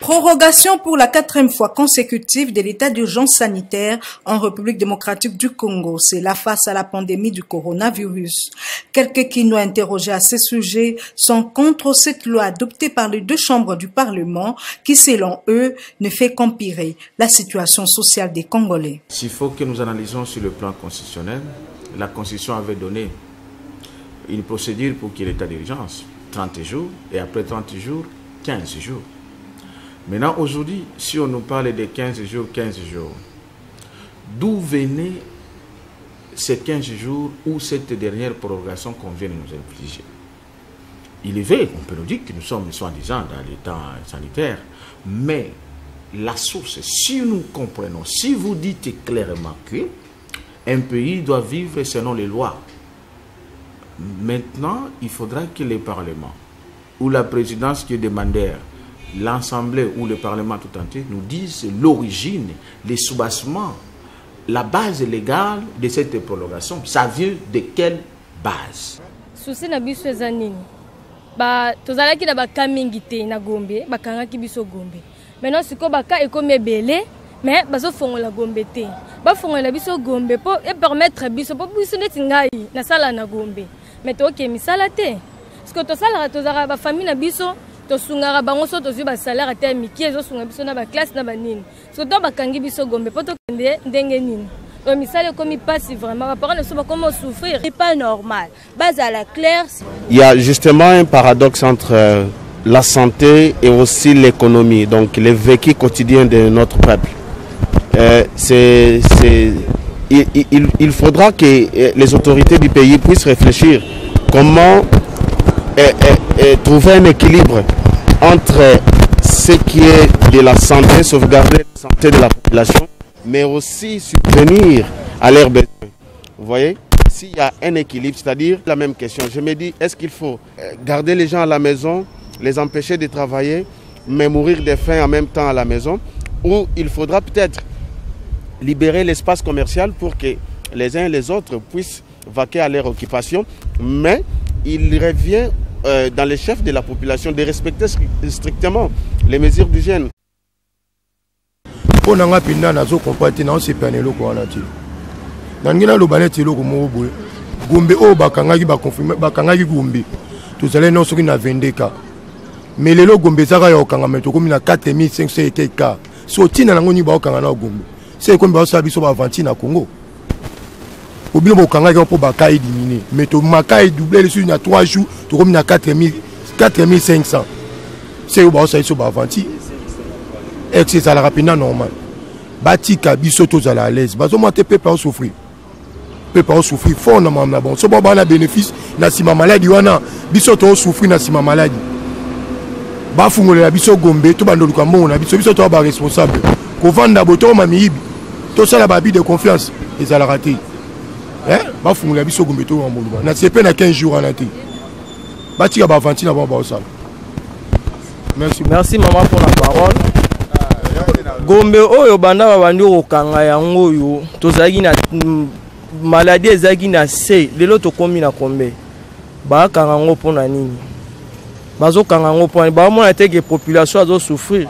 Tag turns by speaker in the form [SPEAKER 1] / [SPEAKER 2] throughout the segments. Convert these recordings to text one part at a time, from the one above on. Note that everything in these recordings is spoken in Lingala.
[SPEAKER 1] Prorogation pour la 4e fois consécutive de l'état d'urgence sanitaire en République démocratique du Congo. C'est là face à la pandémie du coronavirus. Quelques qui nous interrogés à ce sujet sont contre cette loi adoptée par les deux chambres du Parlement qui, selon eux, ne fait qu'empirer la situation sociale des Congolais.
[SPEAKER 2] S'il faut que nous analysons sur le plan constitutionnel, la Constitution avait donné une procédure pour qu'il y ait l'état d'urgence, 30 jours, et après 30 jours, 15 jours. Maintenant, aujourd'hui, si on nous parle de 15 jours, d'où venaient ces 15 jours ou cette dernière prorogation qu'on vient de nous infliger? Il est vrai, on peut nous dire que nous sommes soi-disant dans l'état sanitaire, mais la source, si nous comprenons, si vous dites clairement qu'un pays doit vivre selon les lois, maintenant, il faudra que le Parlement ou la présidence qui est demandaire, l'Assemblée ou le Parlement tout entier nous disent l'origine, les soubassements, la base légale de cette prolongation. Ça vient de quelle base?
[SPEAKER 3] Souci na biso ezanini. Ba tozalaki na bakamingi te na Gombe, bakangaki biso Gombe. Maintenant siko baka ekomi ebele, mais bazo fongola Gombe te. Ba fongola biso Gombe pour permettre biso pour biso neti ngai na sala na Gombe. Mais to ke misala te. Parce que to sala tozara ba famille na biso to sungara bango so to ba salaire te miki ezo sunga biso na ba classe na ba nini. Parce que to bakangi biso Gombe pour to kende ndenge nini. To misala komi passe vraiment ba parents ne sont pas comment souffrir.
[SPEAKER 4] C'est pas normal. Base à la claire.
[SPEAKER 5] Il y a justement un paradoxe entre la santé et aussi l'économie, donc le vécu quotidien de notre peuple. Il faudra que les autorités du pays puissent réfléchir comment trouver un équilibre entre ce qui est de la santé, sauvegarder la santé de la population, mais aussi subvenir à leurs besoins. Vous voyez, s'il y a un équilibre, c'est-à-dire la même question, je me dis, est-ce qu'il faut garder les gens à la maison, les empêcher de travailler, mais mourir de faim en même temps à la maison, ou il faudra peut-être libérer l'espace commercial pour que les uns et les autres puissent vaquer à leur occupation, mais il revient dans les chefs de la population de respecter strictement les mesures d'hygiène.
[SPEAKER 6] On a pinda nazo compati na se panelo ko anati. Nangina lo baneti lo ko mo boye. Gombe o bakangaki ba confirmer bakangaki Gombe. Tout ça non soki na 22 mais lelo Gombe zaka ya okanga meto komi na 4500 était cas. So tina nango ni ba okanga na Gombe. C'est comme ba sabi so ba vanti na Congo. Obino ba okanga ko ba ka éliminer. Mais to makai doublé le sur na 3 jours, to komi na 4500. C'est au ba so ba vanti. Excès ça la rapide normal. Bati kabiso to à l'aise. Bazo monter peuple à souffrir. Peuple à souffrir fondamentalement na bon. So ba na bénéfice na sima maladie wana biso to souffrir na sima maladie. Ba fungola biso Gombe to bando lukambo na biso to ba responsable. Ko vanda boto mamiibi. To sala ba bi de confiance et ça la raté. Hein? Ba fungola biso Gombe to mamboluba. Na CP na 15 jours en até. Bati ka ba vanti na ba ça. Merci.
[SPEAKER 7] Merci maman pour la parole. Gombe oyo banda babandi okanga yango yo tozaki na maladie ezaki na se lelo tokomi na kombe ba kanga ngo pona nini bazo kanga ngo pona ba mona teke population azo souffrir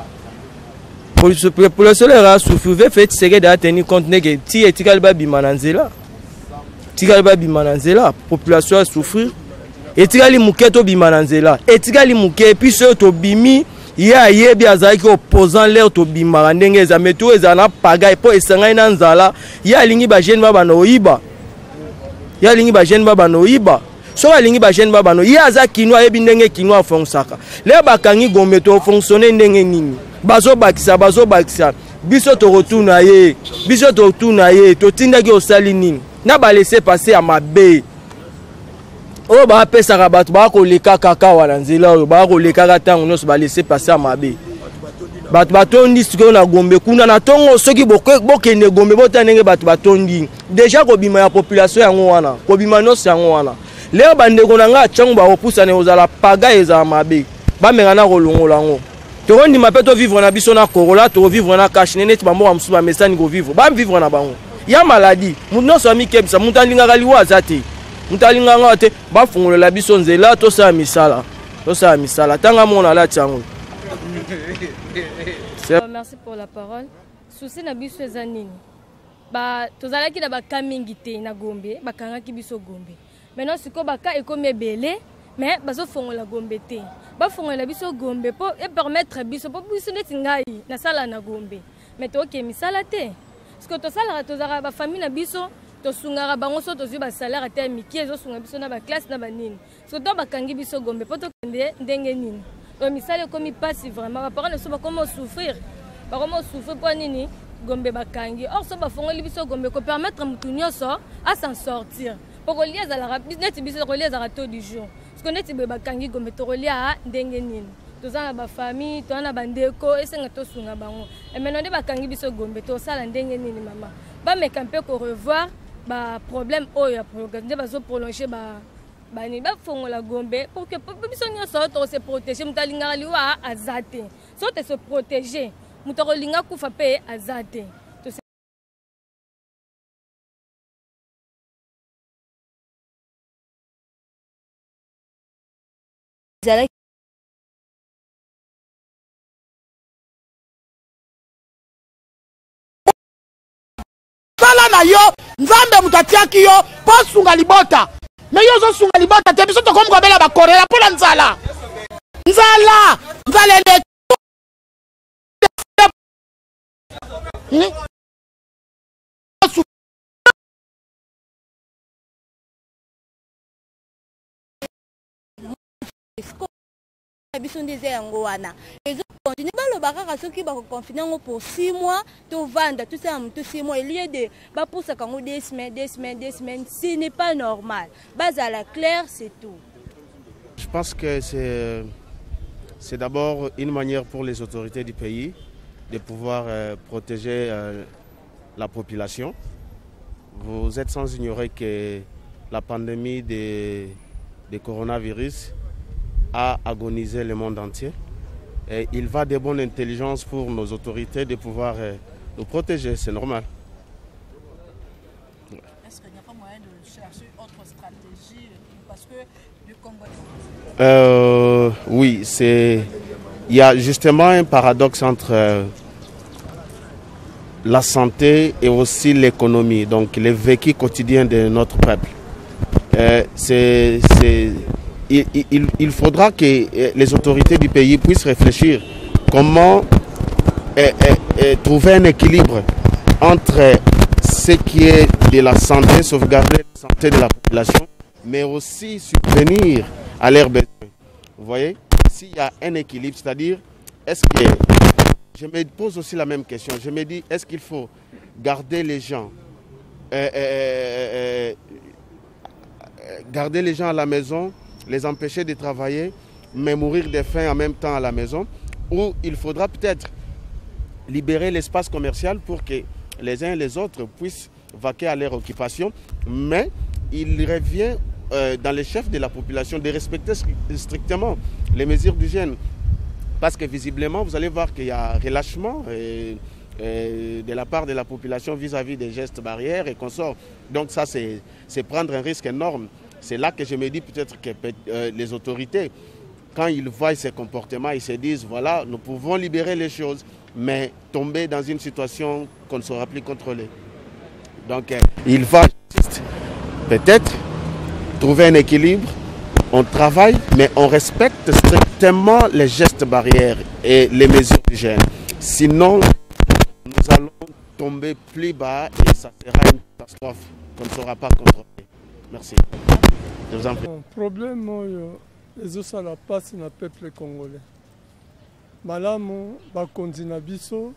[SPEAKER 7] population a souffrir veut fait seke de tenir compte neke ti etikali ba bimananzela population a souffrir etikali muketo bimananzela etikali muke puis so to bimi ya yebi azaki opposant l'air to bimara ndenge eza meto eza na paga po esangai na nzala ya lingi ba jeune baba no iba so alingi ba jeune baba no ya aza kinwa yebi ndenge kinwa fonctionaka le bakangi Gombe to fonctionner ndenge nini bazo bakisa biso to retourna ye to tindaki osali nini na ba laisser passer à mabe. Oh ba pesa ka bato ba ko leka kaka wana nzela oyo ba ko leka ka tango nyonso ba laisser passer à mabe. Bato batondi siko na Gombe kuna na tongo soki bokende Gombe botanenge bato batondi. Déjà ko bima ya population yango wana, ko bima nyonso yango wana. Leo bandeko na nga chango ba opusa ne ozala paga eza mabe. Ba mengana ko longola ngo. To ndi mapeto vivre na biso na Corolla, to vivre na cash nene ti ba mo amsuba mesani ko vivre. Ba vivre na bango. Ya maladie, muno so mi kebisa mutalinga kaliwa azate. Mutalinga ngate ba fungolela biso nzela to sa misala tanga mona la tsango
[SPEAKER 3] Merci pour la parole. Souci na biso ezanini. Ba tozalaki na baka mingi te na Gombe, bakangaki biso Gombe. Maintenant siko baka ekomi ebele, mais bazo fongola Gombe te. Ba fongola biso Gombe pour permettre biso pour biso neti ngai na sala na Gombe. Mais to ke misala te. Parce que to sala tozara ba famille na biso to sungara bango so to ba salaire te miki ezo sunga biso na ba classe na ba nini. Parce que to bakangi biso Gombe pour to kende ndenge nini. Donc misala comme il passe vraiment ba parents ne sont pas comment souffrir. Ba comment souffrir pour nini Gombe bakangi. Or so ba fongoli biso Gombe ko permettre mutu nyonso à s'en sortir. Pour relier à la net biso relier à la taux du jour. Parce que net bakangi Gombe to relier à ndenge nini. Tozana ba famille, tozana bandeko esenga to sunga bango. Et maintenant de bakangi biso Gombe to sala ndenge nini mama. Ba me camper ko revoir ba problème oyo programme ba zo prolonger ba bani ba fongola Gombe pour que biso nyonso to se protéger mutalinga liwa azate. So te se protéger. Mutarolinga kufa pe azate.
[SPEAKER 8] Sala na yo nzambe mutatiaki yo po sunga libota. Mais yo zo sunga libota te biso to comme kobela ba Korea pour la nzala. Nzala, nzala le
[SPEAKER 4] biso ndeze yango wana ezo continue balobaka kasoki bakoconfiner ngo pour 6 mois to vendre tout ça tout 6 mois il y a de ba poussa kango des semaines ce n'est pas normal base à la claire c'est tout.
[SPEAKER 5] Je pense que c'est d'abord une manière pour les autorités du pays de pouvoir protéger la population. Vous êtes sans ignorer que la pandémie de coronavirus a agonisé le monde entier. Et il va de bonne intelligence pour nos autorités de pouvoir nous protéger, c'est normal.
[SPEAKER 1] Est-ce qu'il n'y a pas moyen de chercher autre stratégie parce que le Congo...
[SPEAKER 5] Oui, il y a justement un paradoxe entre la santé et aussi l'économie, donc le vécu quotidien de notre peuple. Il faudra que les autorités du pays puissent réfléchir comment trouver un équilibre entre ce qui est de la santé, sauvegarder la santé de la population, mais aussi subvenir à leurs besoins. Vous voyez, s'il y a un équilibre, c'est-à-dire, est-ce que, je me pose aussi la même question, je me dis, est-ce qu'il faut garder les gens à la maison, les empêcher de travailler, mais mourir de faim en même temps à la maison, ou il faudra peut-être libérer l'espace commercial pour que les uns et les autres puissent vaquer à leur occupation, mais il revient dans les chefs de la population de respecter strictement les mesures d'hygiène, parce que visiblement vous allez voir qu'il y a relâchement de la part de la population vis-à-vis des gestes barrières et consorts. Donc ça c'est prendre un risque énorme. C'est là que je me dis peut-être que les autorités, quand ils voient ces comportements, ils se disent, voilà, nous pouvons libérer les choses, mais tomber dans une situation qu'on ne saura plus contrôler. Donc, il va peut-être trouver un équilibre, on travaille, mais on respecte strictement les gestes barrières et les mesures d'hygiène. Sinon, nous allons tomber plus bas et ça sera une catastrophe qu'on ne saura pas contrôler. Merci. Je vous en prie.
[SPEAKER 9] Le problème, c'est la passe dans le peuple congolais. Malamu, bakondina biso,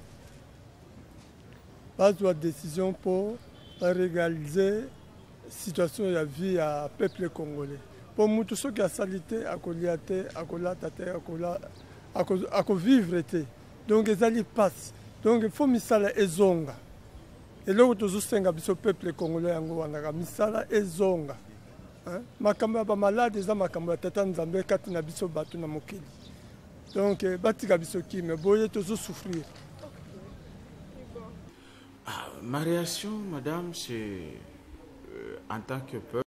[SPEAKER 9] pas de décision pour régaliser la situation de la vie à peuple congolais. Pour nous, tout ce qui a salité, à vivre. Donc, ils passent. Donc, il faut misala ezonga. Et là où tout le peuple congolais a misala ezonga. Makambo ba malade eza makambo tata nzambe kati na biso bato na mokili. Donc batika biso ki me boye tozo souffrir.
[SPEAKER 2] Ma réaction, madame, c'est en tant que peuple.